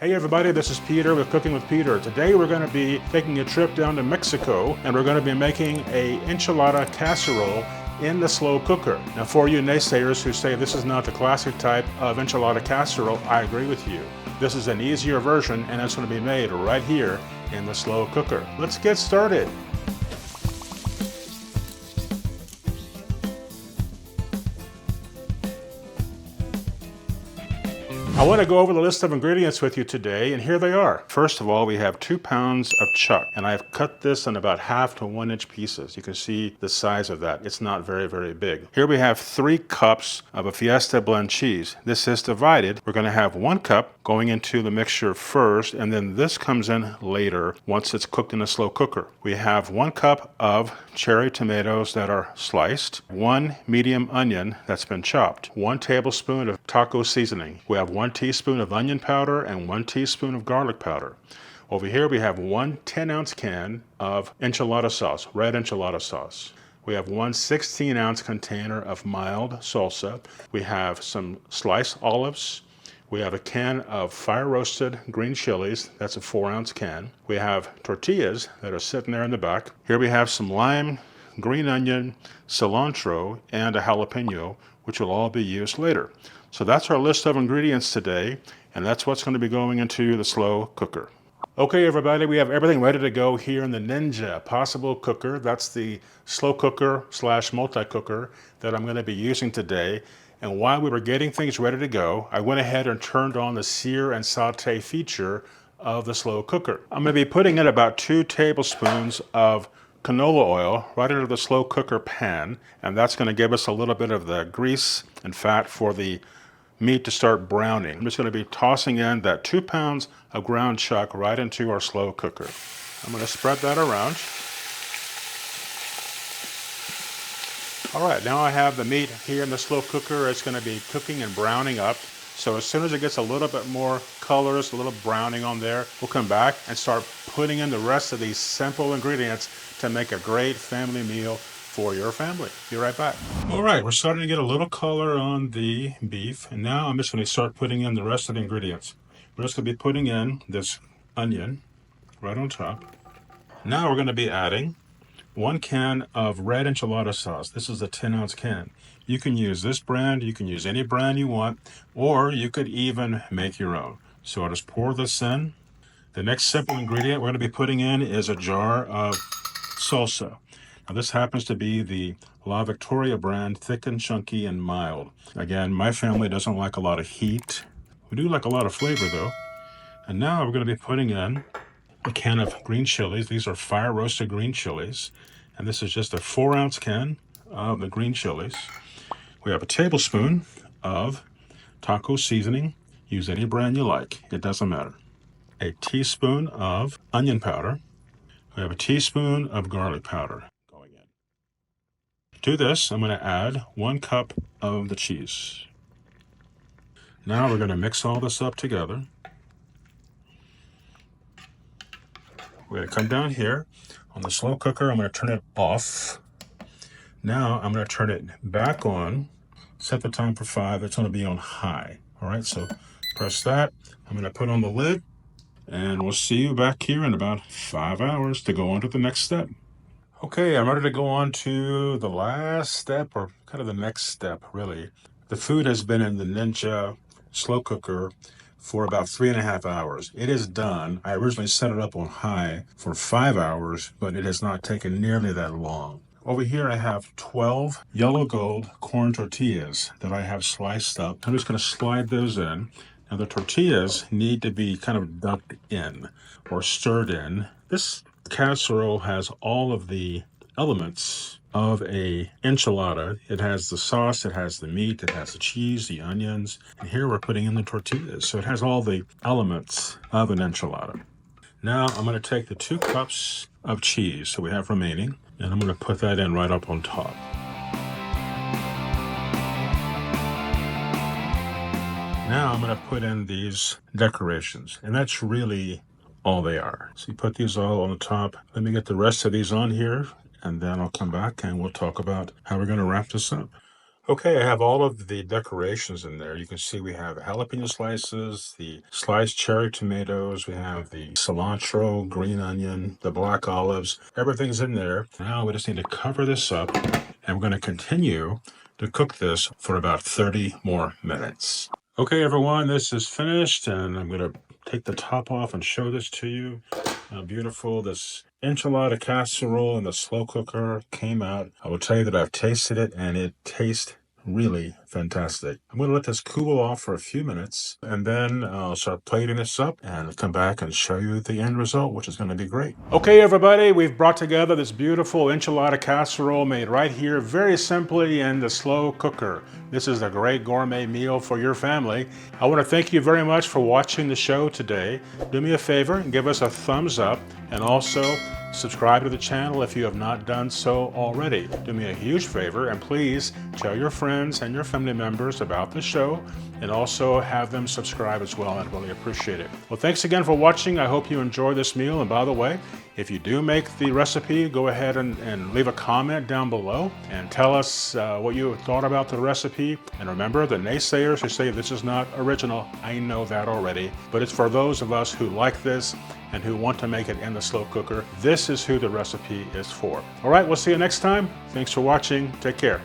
Hey everybody, this is Peter with Cooking with Peter. Today we're going to be taking a trip down to Mexico and we're going to be making a enchilada casserole in the slow cooker. Now for you naysayers who say this is not the classic type of enchilada casserole, I agree with you. This is an easier version and it's going to be made right here in the slow cooker. Let's get started. I want to go over the list of ingredients with you today, and here they are. First of all, we have 2 pounds of chuck, and I've cut this in about 1/2 to 1 inch pieces. You can see the size of that. It's not very, very big. Here we have 3 cups of a Fiesta blend cheese. This is divided. We're going to have 1 cup going into the mixture first, and then this comes in later once it's cooked in a slow cooker. We have 1 cup of cherry tomatoes that are sliced, 1 medium onion that's been chopped, 1 tablespoon of taco seasoning. We have 1 teaspoon of onion powder and 1 teaspoon of garlic powder. Over here we have 1 10-ounce can of enchilada sauce, red enchilada sauce. We have 1 16-ounce container of mild salsa. We have some sliced olives. We have a can of fire-roasted green chilies. That's a 4-ounce can. We have tortillas that are sitting there in the back. Here we have some lime, green onion, cilantro, and a jalapeno, which will all be used later. So that's our list of ingredients today, and that's what's going to be going into the slow cooker. Okay, everybody, we have everything ready to go here in the Ninja Possible Cooker. That's the slow cooker / multi-cooker that I'm going to be using today. And while we were getting things ready to go, I went ahead and turned on the sear and saute feature of the slow cooker. I'm going to be putting in about 2 tablespoons of canola oil right into the slow cooker pan, and that's going to give us a little bit of the grease and fat for the meat to start browning. I'm just going to be tossing in that 2 pounds of ground chuck right into our slow cooker. I'm going to spread that around. All right, now I have the meat here in the slow cooker. It's going to be cooking and browning up. So as soon as it gets a little bit more colors, a little browning on there, we'll come back and start putting in the rest of these simple ingredients to make a great family meal for your family. Be right back. All right, we're starting to get a little color on the beef, and now I'm just going to start putting in the rest of the ingredients. We're just going to be putting in this onion right on top. Now we're going to be adding 1 can of red enchilada sauce. This is a 10-ounce can. You can use this brand, you can use any brand you want, or you could even make your own. So I'll just pour this in. The next simple ingredient we're going to be putting in is a jar of salsa. Now this happens to be the La Victoria brand, thick and chunky and mild. Again, my family doesn't like a lot of heat. We do like a lot of flavor though. And now we're going to be putting in a can of green chilies. These are fire roasted green chilies. And this is just a 4-ounce can of the green chilies. We have a tablespoon of taco seasoning. Use any brand you like, it doesn't matter. A teaspoon of onion powder. We have a teaspoon of garlic powder going in. To this, I'm going to add 1 cup of the cheese. Now we're going to mix all this up together. We're going to come down here on the slow cooker. I'm going to turn it off. Now I'm going to turn it back on. Set the time for 5. It's going to be on high. All right, so press that. I'm going to put on the lid, and we'll see you back here in about 5 hours to go on to the next step. Okay, I'm ready to go on to the last step, or kind of the next step, really. The food has been in the Ninja slow cooker for about 3.5 hours. It is done. I originally set it up on high for 5 hours, but it has not taken nearly that long. Over here I have 12 yellow gold corn tortillas that I have sliced up. I'm just going to slide those in. Now the tortillas need to be kind of dunked in or stirred in. This casserole has all of the elements of a enchilada. It has the sauce, it has the meat, it has the cheese, the onions, and here we're putting in the tortillas. So it has all the elements of an enchilada. Now I'm going to take the 2 cups of cheese that we have remaining, and I'm going to put that in right up on top. Now I'm going to put in these decorations, and that's really all they are. So you put these all on the top. Let me get the rest of these on here, and then I'll come back and we'll talk about how we're going to wrap this up. Okay, I have all of the decorations in there. You can see we have jalapeno slices, the sliced cherry tomatoes, we have the cilantro, green onion, the black olives. Everything's in there. Now we just need to cover this up, and we're going to continue to cook this for about 30 more minutes. Okay, everyone, this is finished, and I'm going to take the top off and show this to you. How beautiful this enchilada casserole in the slow cooker came out. I will tell you that I've tasted it, and it tastes really fantastic. I'm going to let this cool off for a few minutes, and then I'll start plating this up and come back and show you the end result, which is going to be great. Okay, everybody, we've brought together this beautiful enchilada casserole made right here very simply in the slow cooker. This is a great gourmet meal for your family. I want to thank you very much for watching the show today. Do me a favor and give us a thumbs up, and also subscribe to the channel if you have not done so already. Do me a huge favor and please tell your friends and your family members about the show, and also have them subscribe as well. I'd really appreciate it. Well, thanks again for watching. I hope you enjoy this meal. And by the way, if you do make the recipe, go ahead and leave a comment down below and tell us what you thought about the recipe. And remember, the naysayers who say this is not original, I know that already, but it's for those of us who like this and who want to make it in the slow cooker. This is who the recipe is for. All right, we'll see you next time. Thanks for watching. Take care.